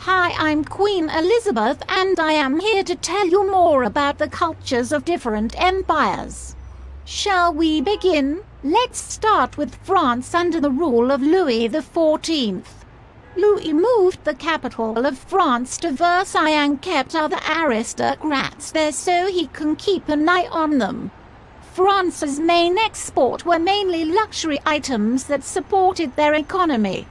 Hi, I'm Queen Elizabeth and I am here to tell you more about the cultures of different empires. Shall we begin? Let's start with France under the rule of Louis XIV. Louis moved the capital of France to Versailles and kept other aristocrats there so he can keep an eye on them. France's main export were mainly luxury items that supported their economy.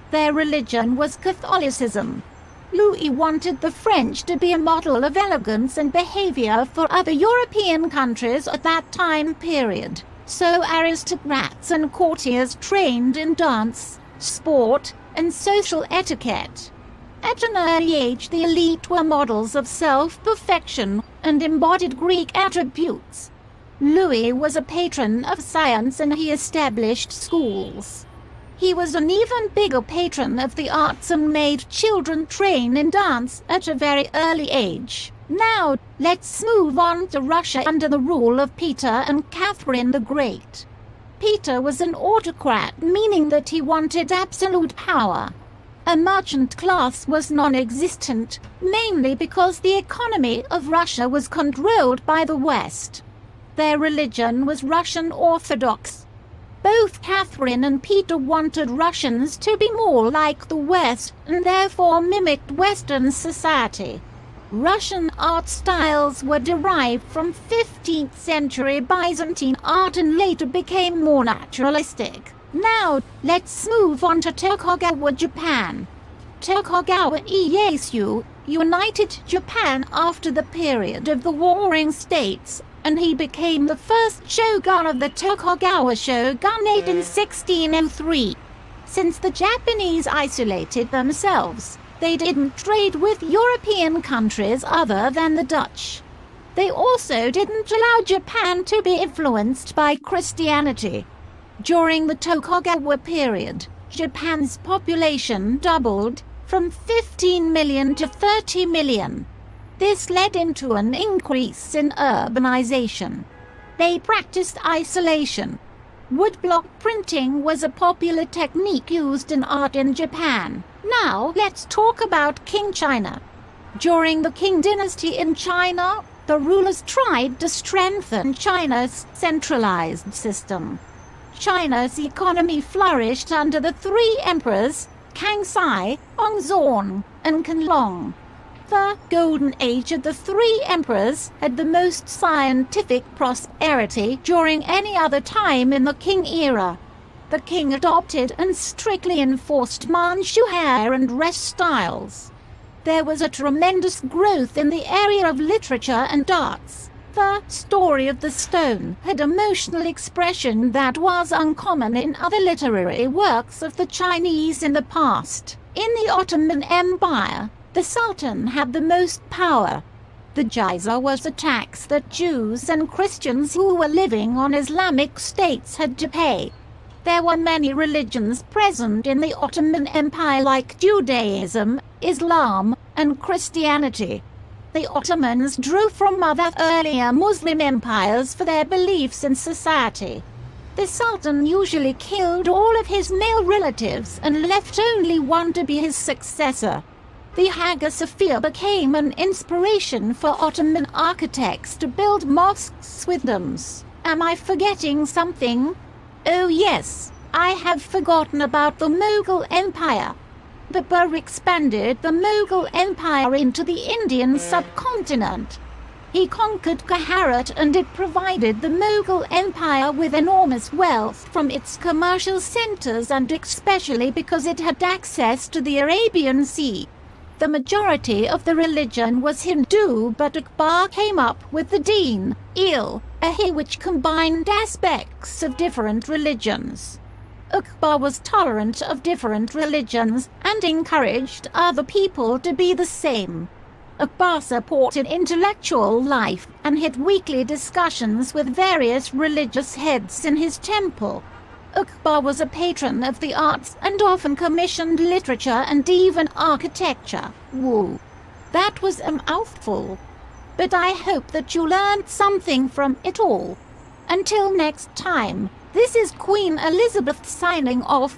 Their religion was Catholicism. Louis wanted the French to be a model of elegance and behavior for other European countries at that time period, so aristocrats and courtiers trained in dance, sport, and social etiquette. At an early age, the elite were models of self-perfection and embodied Greek attributes. Louis was a patron of science and he established schools. He was an even bigger patron of the arts and made children train in dance at a very early age. Now, let's move on to Russia under the rule of Peter and Catherine the Great. Peter was an autocrat, meaning that he wanted absolute power. A merchant class was non-existent, mainly because the economy of Russia was controlled by the West. Their religion was Russian Orthodox. Both Catherine and Peter wanted Russians to be more like the West and therefore mimicked Western society. Russian art styles were derived from 15th century Byzantine art and later became more naturalistic. Now, let's move on to Tokugawa Japan. Tokugawa Ieyasu united Japan after the period of the Warring States, and he became the first shogun of the Tokugawa shogunate in 1603. Since the Japanese isolated themselves, they didn't trade with European countries other than the Dutch. They also didn't allow Japan to be influenced by Christianity. During the Tokugawa period, Japan's population doubled from 15 million to 30 million. This led into an increase in urbanization. They practiced isolation. Woodblock printing was a popular technique used in art in Japan. Now, let's talk about King China. During the Qing dynasty in China, the rulers tried to strengthen China's centralized system. China's economy flourished under the three emperors, Kangxi, Ongzong, and Qianlong. The Golden Age of the three emperors had the most scientific prosperity during any other time in the Qing era. The king adopted and strictly enforced Manchu hair and dress styles. There was a tremendous growth in the area of literature and arts. The story of the stone had emotional expression that was uncommon in other literary works of the Chinese in the past. In the Ottoman Empire, the Sultan had the most power. The jizya was a tax that Jews and Christians who were living on Islamic states had to pay. There were many religions present in the Ottoman Empire like Judaism, Islam, and Christianity. The Ottomans drew from other earlier Muslim empires for their beliefs in society. The Sultan usually killed all of his male relatives and left only one to be his successor. The Hagia Sophia became an inspiration for Ottoman architects to build mosques with domes. Am I forgetting something? Oh yes, I have forgotten about the Mughal Empire. Babur expanded the Mughal Empire into the Indian subcontinent. He conquered Gujarat and it provided the Mughal Empire with enormous wealth from its commercial centers and especially because it had access to the Arabian Sea. The majority of the religion was Hindu, but Akbar came up with the Deen-e-Ilahi, which combined aspects of different religions. Akbar was tolerant of different religions and encouraged other people to be the same. Akbar supported intellectual life and had weekly discussions with various religious heads in his temple. Akbar was a patron of the arts and often commissioned literature and even architecture. Woo! That was a mouthful. But I hope that you learned something from it all. Until next time, this is Queen Elizabeth signing off.